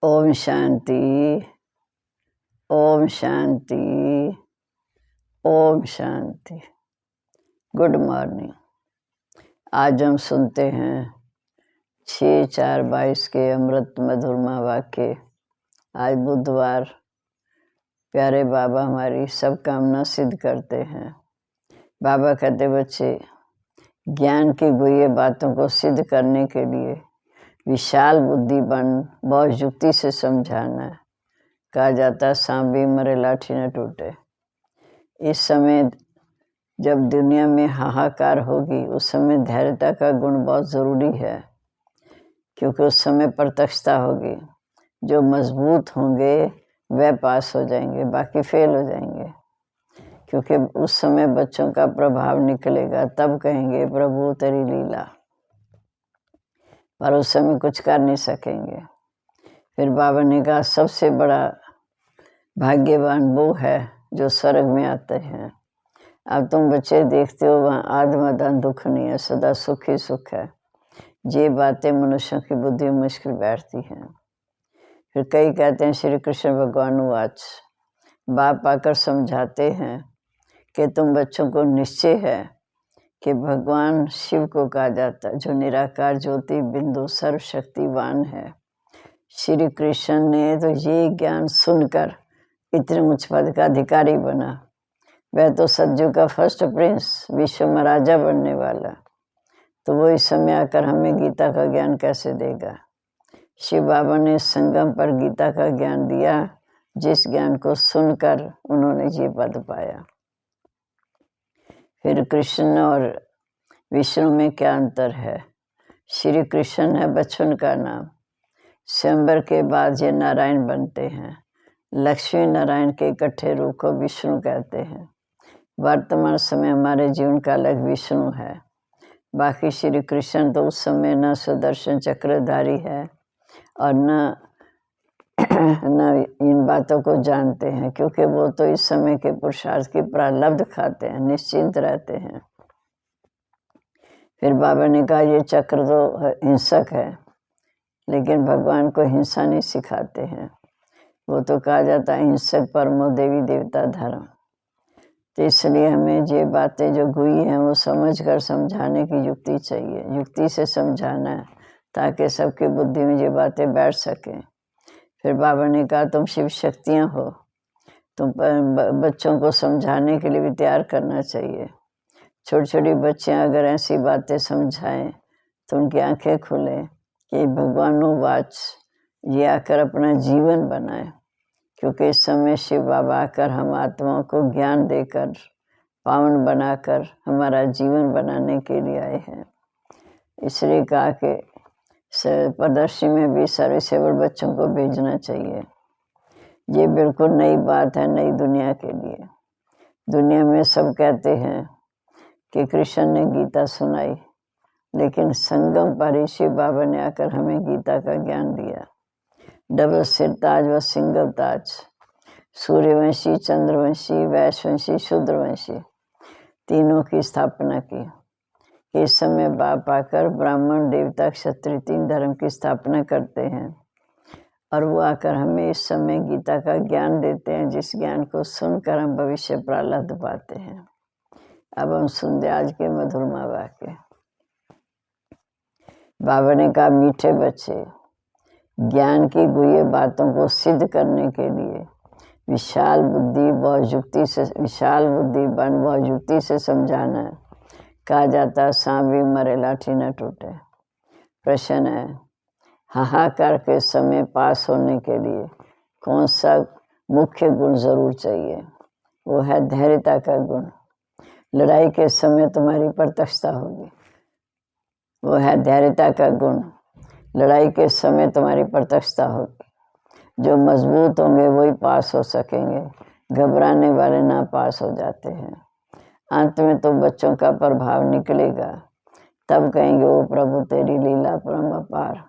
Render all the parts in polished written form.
Om Shanti, Om Shanti, Om Shanti. Good morning. आज हम सुनते हैं 6/4/22 के अमृत मधुरमा वाक्य। आज बुधवार। प्यारे बाबा हमारी सब कामना सिद्ध करते हैं। बाबा कहते बच्चे, ज्ञान की गुह्य बातों को सिद्ध करने के लिए विशाल बुद्धि बन बहुत युक्ति से समझाना है। कहा जाता सांप भी मरे लाठी न टूटे। इस समय जब दुनिया में हाहाकार होगी, उस समय धैर्यता का गुण बहुत ज़रूरी है, क्योंकि उस समय प्रत्यक्षता होगी। जो मजबूत होंगे वह पास हो जाएंगे, बाकी फेल हो जाएंगे। क्योंकि उस समय बच्चों का प्रभाव निकलेगा, तब कहेंगे प्रभु तेरी लीला, पर उस समय कुछ कर नहीं सकेंगे। फिर बाबा ने कहा सबसे बड़ा भाग्यवान वो है जो स्वर्ग में आते हैं। अब तुम बच्चे देखते हो वहाँ आत्मदान दुख नहीं है, सदा सुख ही सुख है। ये बातें मनुष्यों की बुद्धि में मुश्किल बैठती हैं। फिर कई कहते हैं श्री कृष्ण भगवान वाच, बाप आकर समझाते हैं कि तुम बच्चों को निश्चय है कि भगवान शिव को कहा जाता है, जो निराकार ज्योति बिंदु सर्वशक्तिवान है। श्री कृष्ण ने तो ये ज्ञान सुनकर इतने उच्च पद का अधिकारी बना। वह तो सज्जू का फर्स्ट प्रिंस, विश्व में राजा बनने वाला, तो वो इस समय आकर हमें गीता का ज्ञान कैसे देगा। शिव बाबा ने संगम पर गीता का ज्ञान दिया, जिस ज्ञान को सुनकर उन्होंने ये पद पाया। फिर कृष्ण और विष्णु में क्या अंतर है। श्री कृष्ण है बचपन का नाम। स्वयंवर के बाद ये नारायण बनते हैं। लक्ष्मी नारायण के इकट्ठे रूप को विष्णु कहते हैं। वर्तमान समय हमारे जीवन का अलग विष्णु है। बाकी श्री कृष्ण तो उस समय न सुदर्शन चक्रधारी है और न इन बातों को जानते हैं, क्योंकि वो तो इस समय के पुरुषार्थ की प्रारब्ध खाते हैं, निश्चिंत रहते हैं। फिर बाबा ने कहा ये चक्र तो हिंसक है, लेकिन भगवान को हिंसा नहीं सिखाते हैं। वो तो कहा जाता है हिंसक परमो देवी देवता धर्म। तो इसलिए हमें ये बातें जो गुई हैं वो समझ कर समझाने की युक्ति चाहिए। युक्ति से समझाना है ताकि सबकी बुद्धि में ये बातें बैठ सकें। फिर बाबा ने कहा तुम शिव शक्तियाँ हो, तुम बच्चों को समझाने के लिए भी तैयार करना चाहिए। छोटी छोटी बच्चियाँ अगर ऐसी बातें समझाएं तो उनकी आंखें खुलें कि भगवानो वाच, ये आकर अपना जीवन बनाए। क्योंकि इस समय शिव बाबा आकर हम आत्माओं को ज्ञान देकर पावन बनाकर हमारा जीवन बनाने के लिए आए हैं। इसलिए कहा कि प्रदर्शनी में भी सर्विसेबल बच्चों को भेजना चाहिए। ये बिल्कुल नई बात है, नई दुनिया के लिए। दुनिया में सब कहते हैं कि कृष्ण ने गीता सुनाई, लेकिन संगम पर शिव बाबा ने आकर हमें गीता का ज्ञान दिया। डबल सिर ताज व सिंगल ताज, सूर्यवंशी, चंद्रवंशी, वैश्यवंशी, शूद्रवंशी, तीनों की स्थापना की। इस समय बाप आकर ब्राह्मण, देवता, क्षत्रिय तीन धर्म की स्थापना करते हैं, और वो आकर हमें इस समय गीता का ज्ञान देते हैं, जिस ज्ञान को सुनकर हम भविष्य प्रारब्ध पाते हैं। अब हम सुनते आज के मधुरमा वाक्य। बाबा ने कहा मीठे बच्चे, ज्ञान की गुह्य बातों को सिद्ध करने के लिए विशाल बुद्धि बहुत युक्ति से, विशाल बुद्धि बन बहुत युक्ति से समझाना है। कहा जाता सांप भी मरे लाठी न टूटे। प्रश्न है, हाहाकार के समय पास होने के लिए कौन सा मुख्य गुण जरूर चाहिए। वो है धैर्यता का गुण। लड़ाई के समय तुम्हारी प्रत्यक्षता होगी। वो है धैर्यता का गुण। लड़ाई के समय तुम्हारी प्रत्यक्षता होगी। जो मजबूत होंगे वही पास हो सकेंगे, घबराने वाले ना पास हो जाते हैं। अंत में तो बच्चों का प्रभाव निकलेगा, तब कहेंगे ओ प्रभु तेरी लीला परम अपार।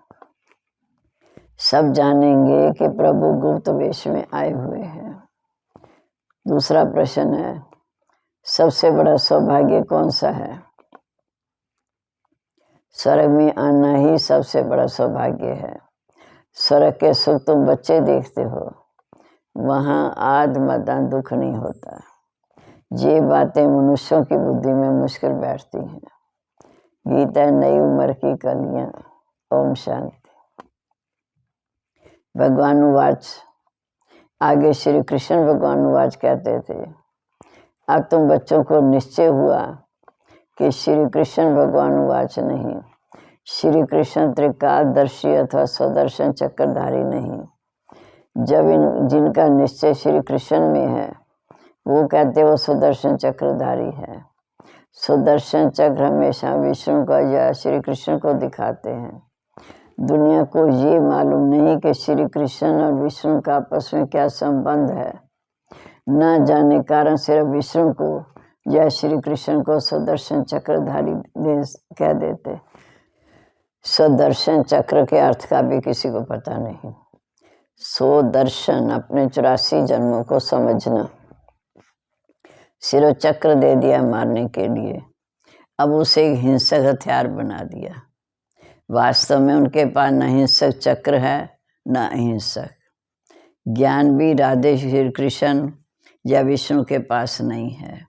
सब जानेंगे कि प्रभु गुप्त वेश में आए हुए हैं। दूसरा प्रश्न है, सबसे बड़ा सौभाग्य कौन सा है। स्वर्ग में आना ही सबसे बड़ा सौभाग्य है। स्वर्ग के सुख तुम बच्चे देखते हो, वहाँ आद मदान दुख नहीं होता। ये बातें मनुष्यों की बुद्धि में मुश्किल बैठती हैं। गीता नई उम्र की कलियां। ओम शांति। भगवान उवाच, आगे श्री कृष्ण भगवान उवाच कहते थे, अब तुम बच्चों को निश्चय हुआ कि श्री कृष्ण भगवान उवाच नहीं, श्री कृष्ण त्रिकालदर्शी अथवा स्वदर्शन चक्रधारी नहीं। जब जिनका निश्चय श्री कृष्ण में है वो कहते वो सुदर्शन चक्रधारी है। सुदर्शन चक्र हमेशा विष्णु का या श्री कृष्ण को दिखाते हैं। दुनिया को ये मालूम नहीं कि श्री कृष्ण और विष्णु का आपस में क्या संबंध है। न जाने कारण सिर्फ विष्णु को या श्री कृष्ण को सुदर्शन चक्रधारी कह देते। सुदर्शन चक्र के अर्थ का भी किसी को पता नहीं। सुदर्शन अपने 84 जन्मों को समझना। सिर्फ चक्र दे दिया मारने के लिए, अब उसे एक हिंसक हथियार बना दिया। वास्तव में उनके पास न हिंसक चक्र है न अहिंसक। ज्ञान भी राधे श्री कृष्ण या विष्णु के पास नहीं है।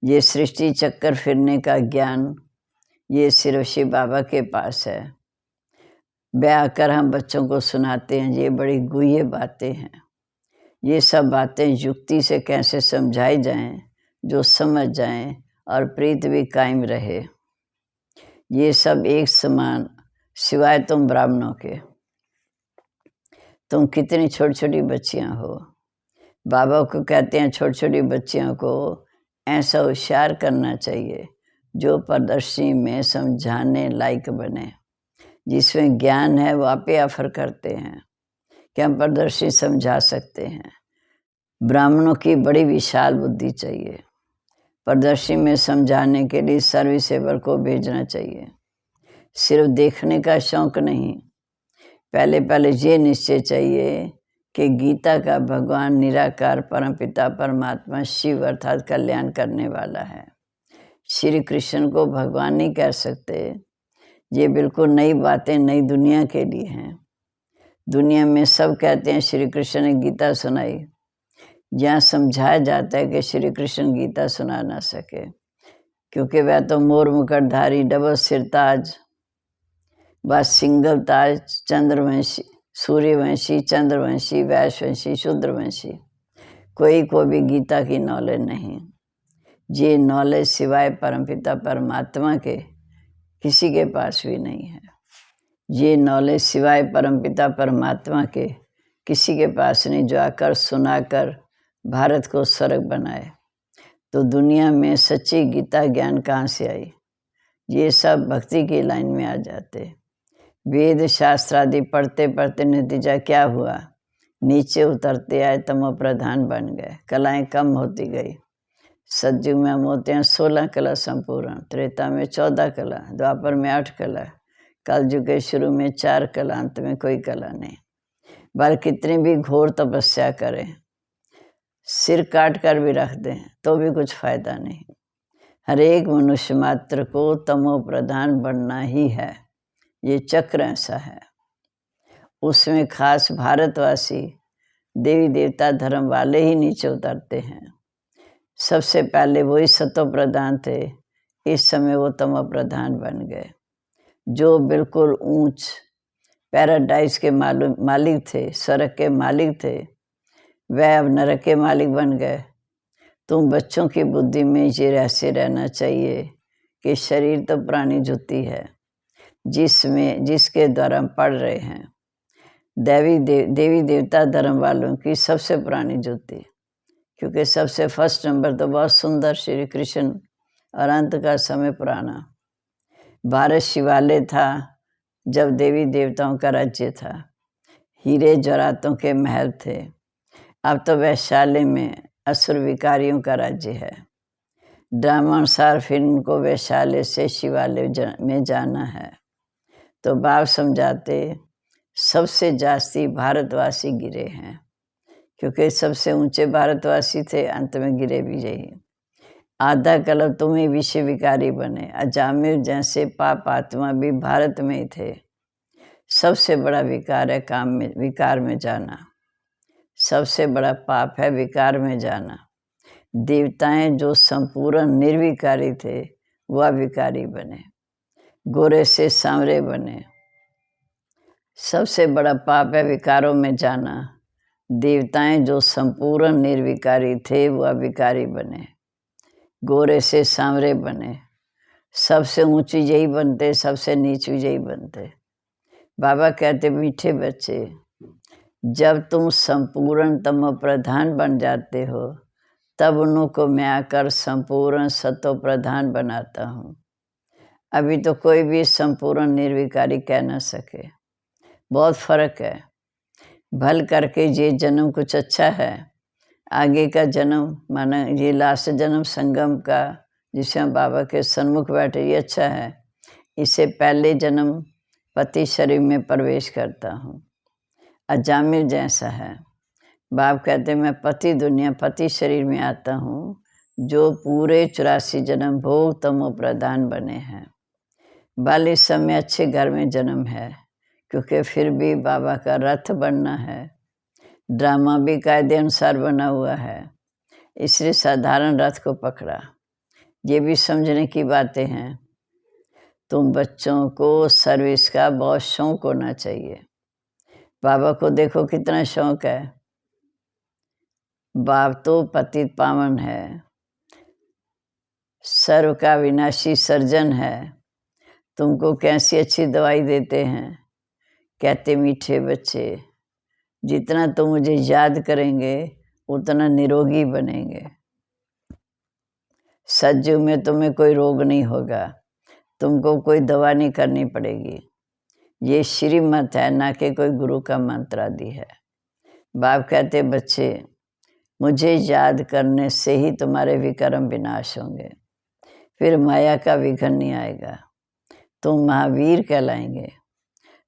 ये सृष्टि चक्कर फिरने का ज्ञान ये सिर्फ शिव बाबा के पास है। ब्याह कर हम बच्चों को सुनाते हैं, ये बड़ी गुह्य बातें हैं। ये सब बातें युक्ति से कैसे समझाई जाएं जो समझ जाएं और प्रीत भी कायम रहे। ये सब एक समान, सिवाय तुम ब्राह्मणों के। तुम कितनी छोटी छोटी बच्चियां हो। बाबा को कहते हैं छोटी छोटी बच्चियों को ऐसा होशियार करना चाहिए जो प्रदर्शनी में समझाने लायक बने। जिसमें ज्ञान है वो आप ही ऑफर करते हैं कि हम प्रदर्शनी समझा सकते हैं। ब्राह्मणों की बड़ी विशाल बुद्धि चाहिए। प्रदर्शनी में समझाने के लिए सर्विस सेवर को भेजना चाहिए। सिर्फ देखने का शौक नहीं, पहले ये निश्चय चाहिए कि गीता का भगवान निराकार परमपिता परमात्मा शिव अर्थात कल्याण करने वाला है। श्री कृष्ण को भगवान नहीं कह सकते। ये बिल्कुल नई बातें नई दुनिया के लिए हैं। दुनिया में सब कहते हैं श्री कृष्ण ने गीता सुनाई। यहाँ समझाया जाता है कि श्री कृष्ण गीता सुना ना सके, क्योंकि वह तो मोर मुकुटधारी, डबल सिरताज, बस सिंगल ताज, चंद्रवंशी, सूर्यवंशी, चंद्रवंशी, वैश्यवंशी, शूद्रवंशी, कोई को भी गीता की नॉलेज नहीं। ये नॉलेज सिवाय परमपिता परमात्मा के किसी के पास भी नहीं है। ये नॉलेज सिवाय परमपिता परमात्मा के किसी के पास नहीं, जो आकर सुनाकर भारत को स्वर्ग बनाए। तो दुनिया में सच्ची गीता ज्ञान कहाँ से आई? ये सब भक्ति की लाइन में आ जाते। वेद शास्त्र आदि पढ़ते पढ़ते नतीजा क्या हुआ? नीचे उतरते आए, तमो प्रधान बन गए, कलाएं कम होती गई। सतयुग में हम होते हैं 16 कला संपूर्ण, त्रेता में 14 कला, द्वापर में 8 कला, कलयुग के शुरू में 4 कला, अंत में कोई कला नहीं। बाल कितनी भी घोर तपस्या करें, सिर काट कर भी रख दें तो भी कुछ फायदा नहीं। हर एक मनुष्य मात्र को तमो प्रधान बनना ही है। ये चक्र ऐसा है। उसमें खास भारतवासी देवी देवता धर्म वाले ही नीचे उतरते हैं। सबसे पहले वही सतो प्रधान थे, इस समय वो तमो प्रधान बन गए। जो बिल्कुल ऊंच पैराडाइज के मालिक थे, स्वर्ग के मालिक थे, वह अब नरक के मालिक बन गए। तुम बच्चों की बुद्धि में ये रहस्य रहना चाहिए कि शरीर तो प्राणी जुती है, जिसके द्वारा हम पढ़ रहे हैं। देवी देवता धर्म वालों की सबसे पुरानी जुती, क्योंकि सबसे फर्स्ट नंबर तो बहुत सुंदर श्री कृष्ण और अंत का समय पुराना। भारत शिवालय था जब देवी देवताओं का राज्य था। हीरे जवाहरातों के महल थे। अब तो वैशाल्य में असुर विकारियों का राज्य है। ड्रामानुसार फिर उनको वैशाल्य से शिवालय में जाना है। तो बाप समझाते सबसे जास्ती भारतवासी गिरे हैं, क्योंकि सबसे ऊंचे भारतवासी थे, अंत में गिरे भी यही। आधा कल्प तुम्हें विश्व विकारी बने। अजामिल जैसे पाप आत्मा भी भारत में ही थे। सबसे बड़ा विकार है विकार में जाना। सबसे बड़ा पाप है विकार में जाना। देवताएं जो संपूर्ण निर्विकारी थे वह विकारी बने, गोरे से सांवरे बने। सबसे बड़ा पाप है विकारों में जाना। देवताएं जो संपूर्ण निर्विकारी थे वह विकारी बने, गोरे से सांवरे बने। सबसे ऊंची यही बनते, सबसे नीची यही बनते। बाबा कहते मीठे बच्चे, जब तुम संपूर्ण तमो प्रधान बन जाते हो तब उनको मैं आकर संपूर्ण सतो प्रधान बनाता हूँ। अभी तो कोई भी संपूर्ण निर्विकारी कह न सके। बहुत फर्क है। भल करके ये जन्म कुछ अच्छा है, आगे का जन्म माना ये लास्ट जन्म संगम का जिसमें बाबा के सन्मुख बैठे ये अच्छा है। इससे पहले जन्म पति शरीर में प्रवेश करता हूँ, अजामिल जैसा है। बाप कहते मैं पति शरीर में आता हूँ जो पूरे 84 जन्म भोग तमो प्रधान बने हैं। बाल इस समय अच्छे घर में जन्म है क्योंकि फिर भी बाबा का रथ बनना है। ड्रामा भी कायदे अनुसार बना हुआ है, इसलिए साधारण रथ को पकड़ा। ये भी समझने की बातें हैं। तुम बच्चों को सर्विस का बहुत शौक होना चाहिए। बाबा को देखो कितना शौक है। बाप तो पतित पावन है, सर्व का विनाशी सर्जन है। तुमको कैसी अच्छी दवाई देते हैं। कहते मीठे बच्चे, जितना तुम मुझे याद करेंगे उतना निरोगी बनेंगे। सज्जु में तुम्हें कोई रोग नहीं होगा, तुमको कोई दवा नहीं करनी पड़ेगी। ये श्रीमत है, ना कि कोई गुरु का मंत्र आदि है। बाप कहते बच्चे, मुझे याद करने से ही तुम्हारे विकर्म विनाश होंगे, फिर माया का विघ्न नहीं आएगा। तुम महावीर कहलाएंगे।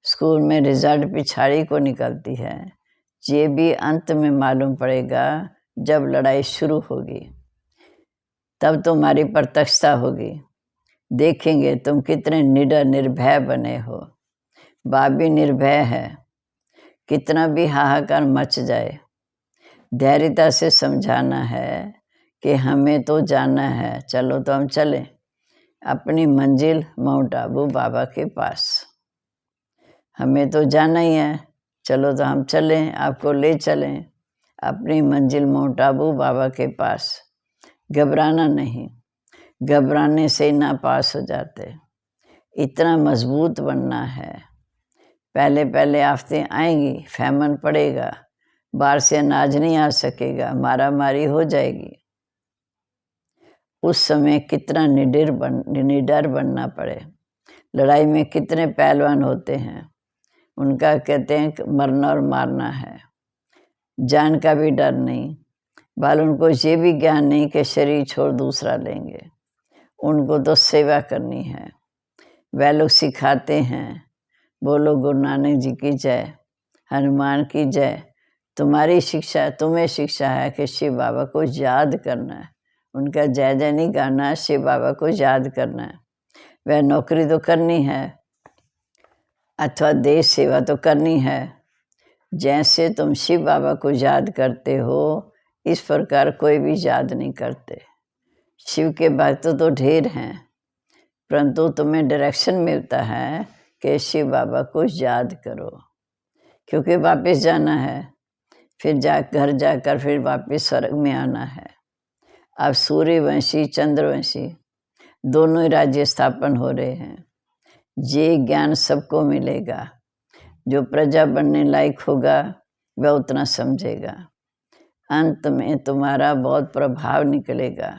स्कूल में रिजल्ट पिछाड़ी को निकलती है, ये भी अंत में मालूम पड़ेगा जब लड़ाई शुरू होगी, तब तुम्हारी प्रत्यक्षता होगी। देखेंगे तुम कितने निडर निर्भय बने हो। बाप भी निर्भय है, कितना भी हाहाकार मच जाए धैर्यता से समझाना है कि हमें तो जाना है, चलो तो हम चलें अपनी मंजिल माउंट आबू बाबा के पास। हमें तो जाना ही है, चलो तो हम चलें, आपको ले चलें अपनी मंजिल माउंट आबू बाबा के पास। घबराना नहीं, घबराने से ना पास हो जाते। इतना मजबूत बनना है। पहले पहले आफतें आएंगी, फैमन पड़ेगा, बाहर से अनाज नहीं आ सकेगा, मारा मारी हो जाएगी। उस समय कितना निडर बनना पड़े। लड़ाई में कितने पहलवान होते हैं, उनका कहते हैं मरना और मारना है, जान का भी डर नहीं। बाल उनको ये भी ज्ञान नहीं कि शरीर छोड़ दूसरा लेंगे, उनको तो सेवा करनी है। वह लोग सिखाते हैं, बोलो गुरु नानक जी की जय, हनुमान की जय। तुम्हारी शिक्षा, तुम्हें शिक्षा है कि शिव बाबा को याद करना है, उनका जय जय नहीं गाना, शिव बाबा को याद करना है। वह नौकरी तो करनी है अथवा देश सेवा तो करनी है। जैसे तुम शिव बाबा को याद करते हो इस प्रकार कोई भी याद नहीं करते। शिव के भक्त तो ढेर हैं, परंतु तुम्हें डायरेक्शन मिलता है कि शिव बाबा को याद करो, क्योंकि वापस जाना है, फिर घर जाकर फिर वापस स्वर्ग में आना है। अब सूर्यवंशी चंद्रवंशी दोनों ही राज्य स्थापन हो रहे हैं। ये ज्ञान सबको मिलेगा। जो प्रजा बनने लायक होगा वह उतना समझेगा। अंत में तुम्हारा बहुत प्रभाव निकलेगा,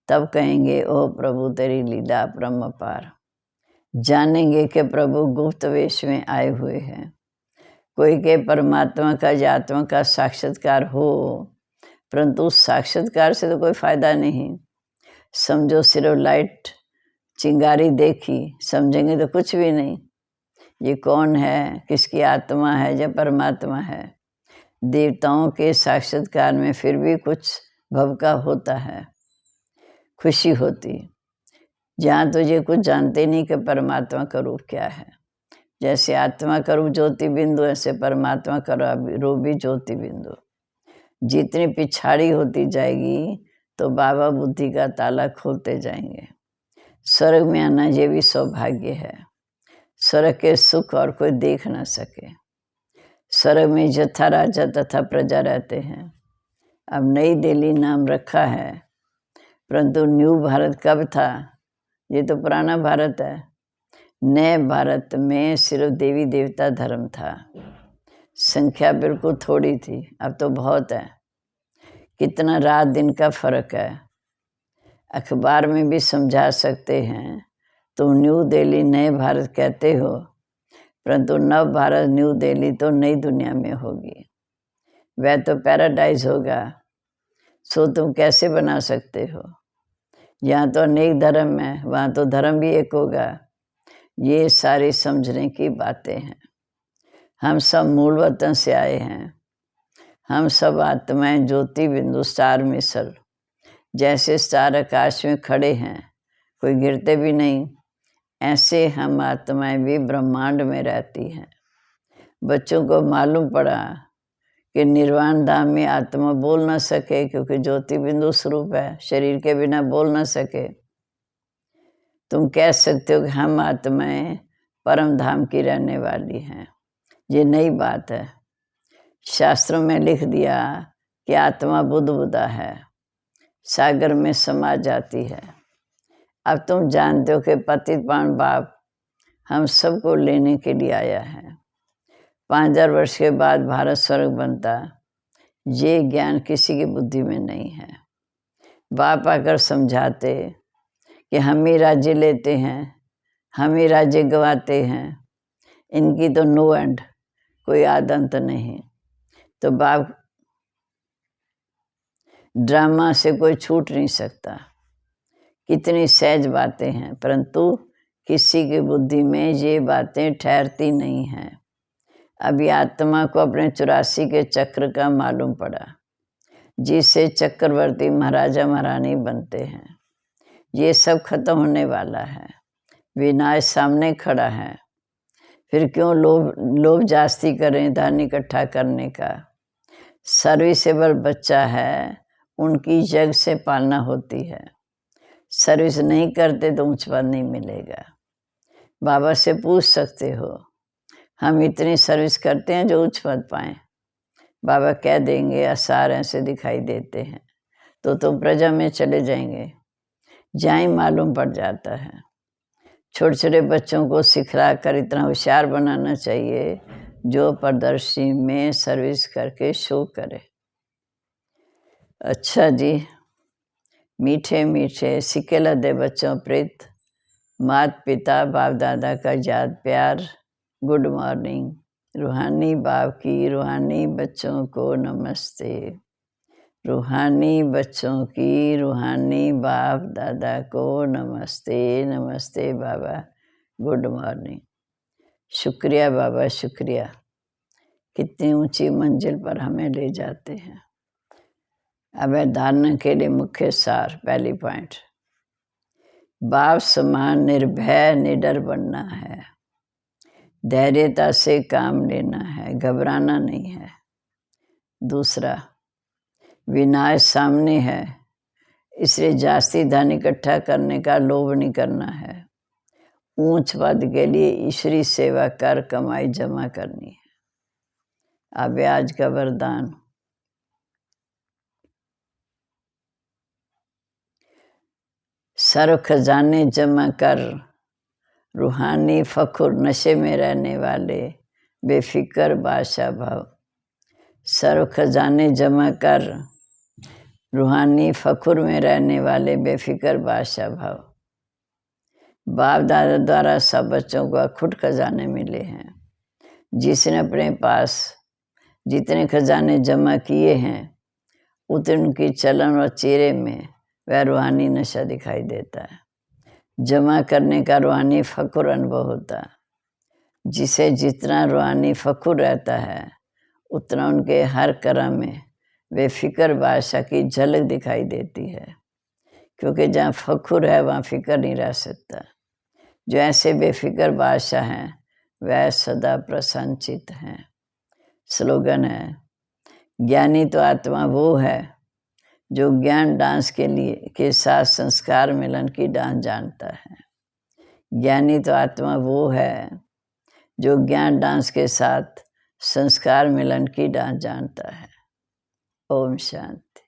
तब कहेंगे ओ प्रभु तेरी लीला परमपार। जानेंगे कि प्रभु गुप्त वेश में आए हुए हैं। कोई के परमात्मा का या आत्मा का साक्षात्कार हो, परंतु साक्षात्कार से तो कोई फायदा नहीं। समझो सिर्फ लाइट चिंगारी देखी, समझेंगे तो कुछ भी नहीं। ये कौन है, किसकी आत्मा है या परमात्मा है। देवताओं के साक्षात्कार में फिर भी कुछ भव का होता है, खुशी होती। जहाँ तो ये कुछ जानते नहीं कि परमात्मा का रूप क्या है। जैसे आत्मा का रूप ज्योति बिंदु, ऐसे परमात्मा का रूप भी ज्योति बिंदु। जितनी पिछाड़ी होती जाएगी तो बाबा बुद्धि का ताला खोलते जाएंगे। स्वर्ग में आना ये भी सौभाग्य है। स्वर्ग के सुख और कोई देख ना सके। स्वर्ग में यथा राजा तथा प्रजा रहते हैं। अब नई दिल्ली नाम रखा है, परंतु न्यू भारत कब था? ये तो पुराना भारत है। नए भारत में सिर्फ देवी देवता धर्म था। संख्या बिल्कुल थोड़ी थी, अब तो बहुत है। कितना रात दिन का फर्क है। अखबार में भी समझा सकते हैं। तुम न्यू दिल्ली नए भारत कहते हो, परंतु नव भारत न्यू दिल्ली तो नई दुनिया में होगी। वह तो पैराडाइज होगा, सो तुम कैसे बना सकते हो? यहाँ तो अनेक धर्म है, वहाँ तो धर्म भी एक होगा। ये सारी समझने की बातें हैं। हम सब मूल वतन से आए हैं। हम सब आत्माएं ज्योति बिंदु स्टार मिसल। जैसे स्टार आकाश में खड़े हैं, कोई गिरते भी नहीं, ऐसे हम आत्माएं भी ब्रह्मांड में रहती हैं। बच्चों को मालूम पड़ा कि निर्वाण धाम में आत्मा बोल ना सके, क्योंकि ज्योति बिंदु स्वरूप है, शरीर के बिना बोल ना सके। तुम कह सकते हो कि हम आत्माएं परम धाम की रहने वाली हैं। ये नई बात है। शास्त्रों में लिख दिया कि आत्मा बुद्ध बुदा है, सागर में समा जाती है। अब तुम जानते हो कि पतित पावन बाप हम सबको लेने के लिए आया है। 5000 वर्ष के बाद भारत स्वर्ग बनता, ये ज्ञान किसी की बुद्धि में नहीं है। बाप आकर समझाते कि हम ही राज्य लेते हैं, हम ही राज्य गवाते हैं, इनकी तो नो एंड, कोई आदंत नहीं। तो बाप ड्रामा से कोई छूट नहीं सकता। कितनी सहज बातें हैं, परंतु किसी की बुद्धि में ये बातें ठहरती नहीं हैं। अभी आत्मा को अपने 84 के चक्र का मालूम पड़ा, जिससे चक्रवर्ती महाराजा महारानी बनते हैं। ये सब खत्म होने वाला है। विनाश सामने खड़ा है। फिर क्यों लोभ जास्ती करें धन इकट्ठा करने का? सर्विसेबल बच्चा है, उनकी जग से पालना होती है। सर्विस नहीं करते तो ऊंच पद नहीं मिलेगा। बाबा से पूछ सकते हो, हम इतनी सर्विस करते हैं जो उच्च पद पाएं। बाबा कह देंगे आसार ऐसे दिखाई देते हैं, तो तुम प्रजा में चले जाएंगे। जहाँ ही मालूम पड़ जाता है। छोटे छोटे बच्चों को सिखला कर इतना होशियार बनाना चाहिए जो प्रदर्शनी में सर्विस करके शो करे। अच्छा जी, मीठे मीठे सिक्के लदे बच्चों प्रीत, माता पिता बाप दादा का याद प्यार, गुड मॉर्निंग। रूहानी बाप की रूहानी बच्चों को नमस्ते। रूहानी बच्चों की रूहानी बाप दादा को नमस्ते। नमस्ते बाबा, गुड मॉर्निंग। शुक्रिया बाबा, शुक्रिया। कितनी ऊंची मंजिल पर हमें ले जाते हैं। अब धारणा के लिए मुख्य सार, पहली पॉइंट, बाप समान निर्भय निडर बनना है। धैर्यता से काम लेना है, घबराना नहीं है। दूसरा, विनाश सामने है, इसलिए जास्ती धन इकट्ठा करने का लोभ नहीं करना है। ऊंच पद के लिए ईश्वरी सेवा कर कमाई जमा करनी है। अब आज का वरदान, सर्व खजाने जमा कर, रूहानी फखुर नशे में रहने वाले बेफिक्र बादशाह भाव। सर्व खजाने जमा कर, रूहानी फखुर में रहने वाले बेफिक्र बादशाह भाव। बाप दादा द्वारा सब बच्चों को अखुट खजाने मिले हैं। जिसने अपने पास जितने खजाने जमा किए हैं, उतने उनकी चलन और चेहरे में वह रूहानी नशा दिखाई देता है। जमा करने का रूहानी फखुर अनुभव होता है। जिसे जितना रूहानी फखुर रहता है, उतना उनके हर कर्म में बेफिक्र बादशाह की झलक दिखाई देती है। क्योंकि जहाँ फखुर है वहाँ फिक्र नहीं रह सकता। जो ऐसे बेफिक्र बादशाह हैं, वह सदा प्रसन्नचित हैं। स्लोगन है, ज्ञानी तो आत्मा वो है जो ज्ञान डांस के साथ संस्कार मिलन की डांस जानता है। ज्ञानी तो आत्मा वो है जो ज्ञान डांस के साथ संस्कार मिलन की डांस जानता है। ओम शांति।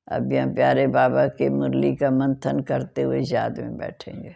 अब यहाँ प्यारे बाबा के मुरली का मंथन करते हुए याद में बैठेंगे।